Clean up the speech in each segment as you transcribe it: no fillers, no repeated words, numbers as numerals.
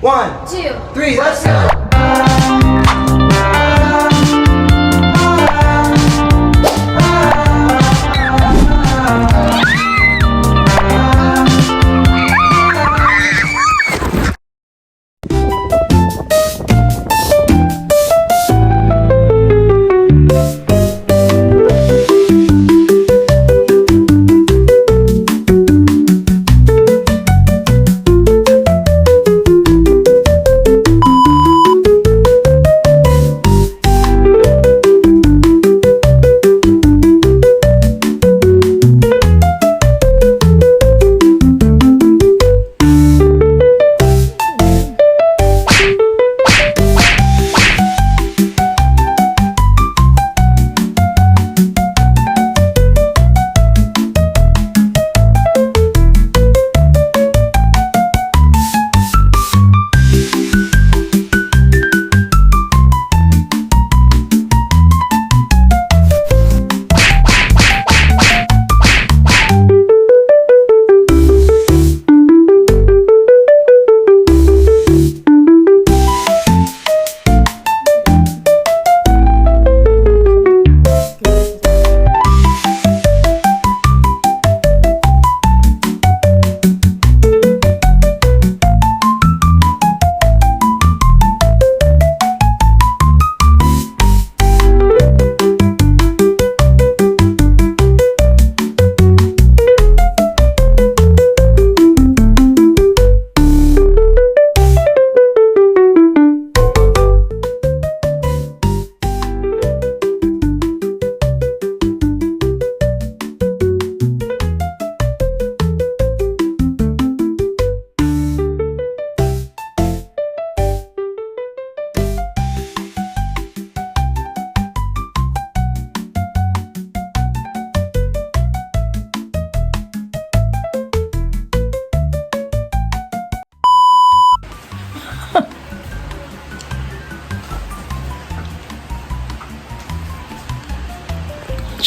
1, 2, 3, let's go!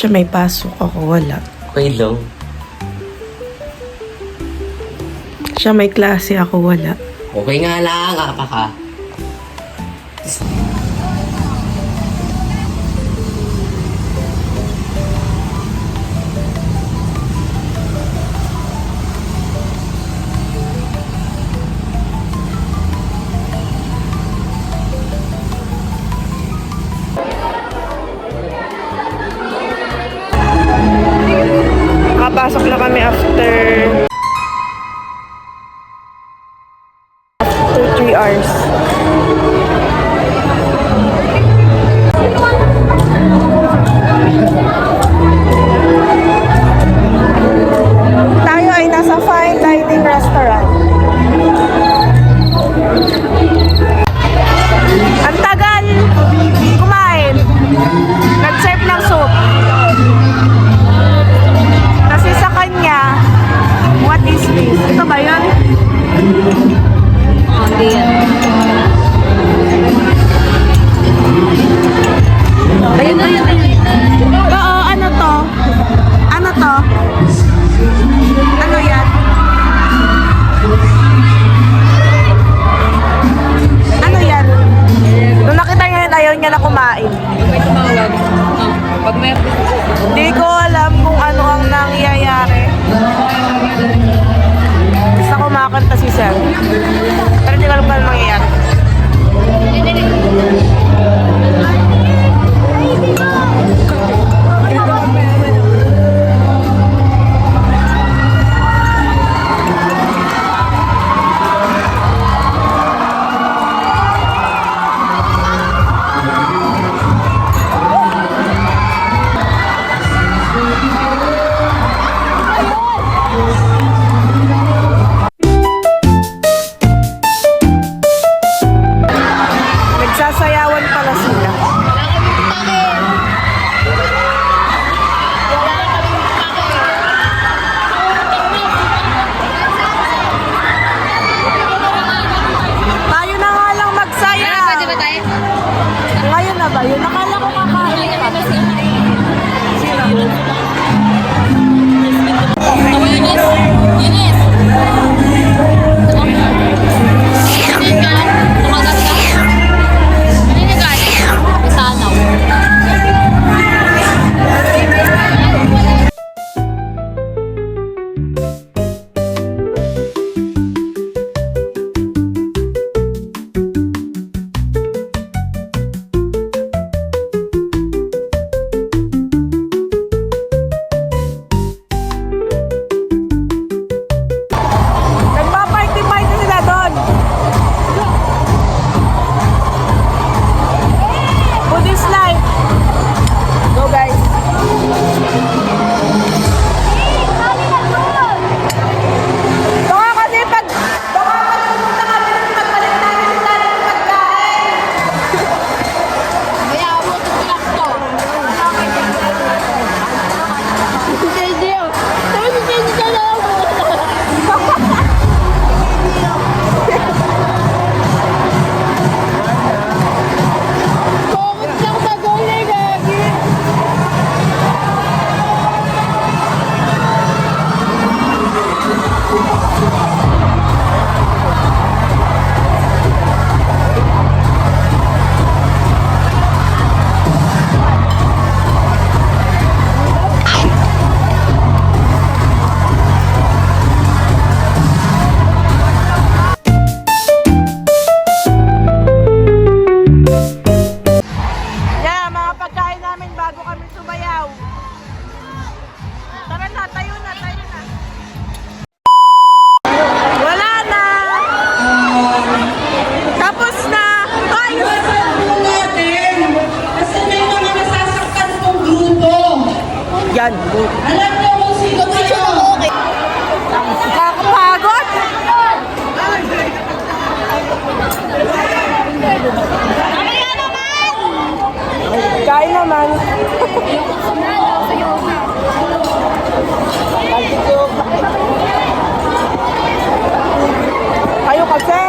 Siya may pasok ako, wala. Okay lang. Siya may klase ako, wala. Okay nga lang, apa ka. Nakapasok na kami after 2-3 hours. Tayo ay nasa fine dining restaurant. Ang tagal kumain. Nag-serve ng soup. Kasi sa kanya, what is this? Ito ba yun? Hindi yan. Ayun, ayun, ayun. Oo, ano to? Ano to? Ano yan? Ano yan? Nung nakita niya yun, ayaw niya na kumain. May tumawag. Pag may... Hindi ko alam kung ano ang nangyayari. Basta kumakanta si Sir. Pero hindi ko alam kung ano nangyayari. Nagsasayawan dyan. Kakapagod! Kain naman. Kayo kasi.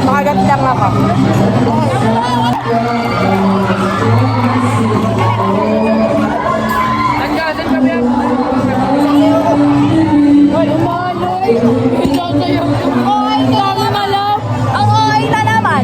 Makagandang ako. Ang oil na naman.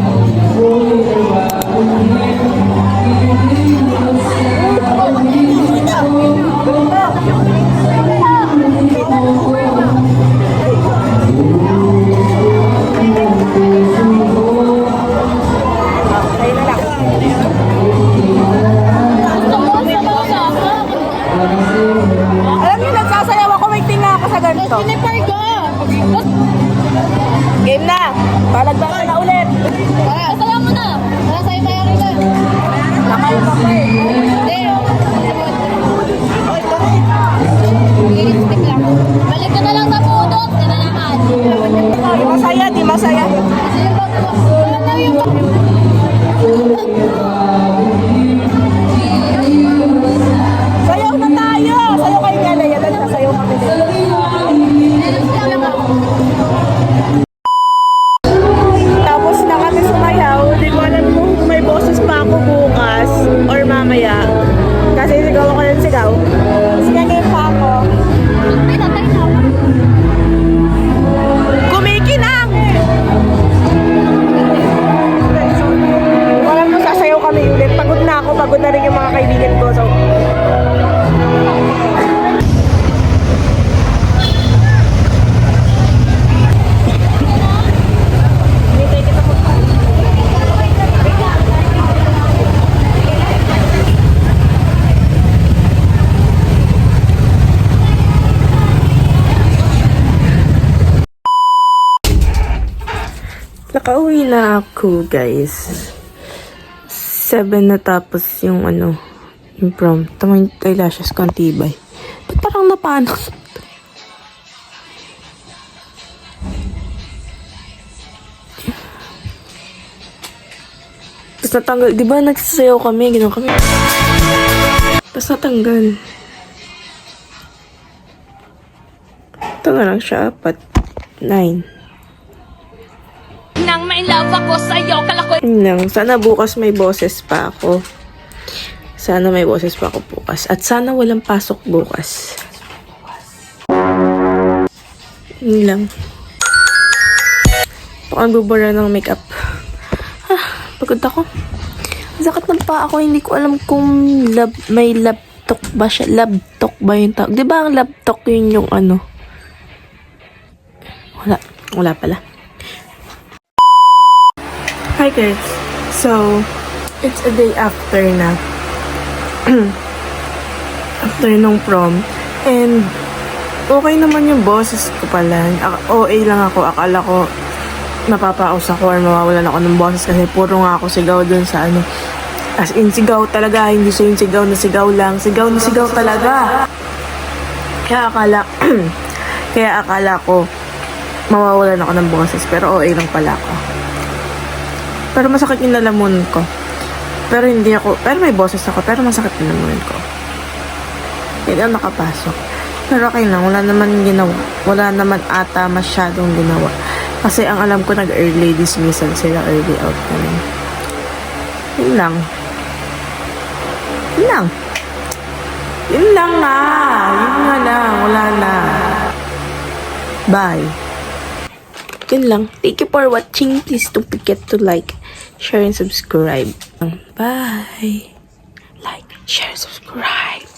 Alam niyo, nagsasayaw ako, may tinga ako sa ganito. Game na! Palagbagan na ulit! Sasayaw mo na. Wala sa'yo tayo rin lang. Lakay pa pa eh. Hindi. Stick lang. Balik ka na lang sa pudot. Yan na naman. Di masaya, di masaya. Sayaw na tayo! Sayaw kayo nga, Laya. Sasayaw kami din. Tapos na kami sumayaw. Di ko alam kung may boses pa ako bukas or mamaya. Kasi sigaw ako ng sigaw. Sinagay pa ako. Kumikinang! Walang mo sasayaw kami ulit. Pagod na ako. Pagod na rin yung mga kaibigan ko. So, nakauwi na ako, guys. 7 na tapos yung yung prom. Tama yung eyelashes ko, ang tibay. Ba't parang napano? Tapos natanggal. Di ba nagsasayaw kami? Ginawa kami. Tapos natanggal. Ito na lang siya. 9. Nang may love ako sa'yo, kalakoy. Sana bukas may boses pa ako. Sana may boses pa ako bukas. At sana walang pasok bukas. Yun lang. Pakabubura ng makeup. Pagod ako. Sakit ng paa ako. Hindi ko alam kung may laptok ba siya. Laptok ba yung tawag? Di ba ang laptok yun yung Wala pala. Hi guys. So, it's a day after na. After nung prom. And, okay naman yung boses ko pala. OA lang ako. Akala ko napapaus ako or mawawalan ako ng boses kasi puro nga ako sigaw dun sa As in, sigaw talaga. Hindi siya yung sigaw na sigaw lang. Sigaw na sigaw talaga. Kaya akala ko mawawalan ako ng boses. Pero OA lang pala ako. Pero masakit yung lalamunan ko. Pero may boses ako. Pero masakit yung lalamunan ko. Hindi ako nakapasok. Pero okay lang, wala naman ginawa. Wala naman ata masyadong ginawa. Kasi ang alam ko, nag-early dismissal sila, early out na rin. Yun lang. Yun lang. Yun lang nga. Yun nga lang. Wala na. Bye. Yun lang. Thank you for watching. Please don't forget to like, share, and subscribe. Bye. Like, share, subscribe.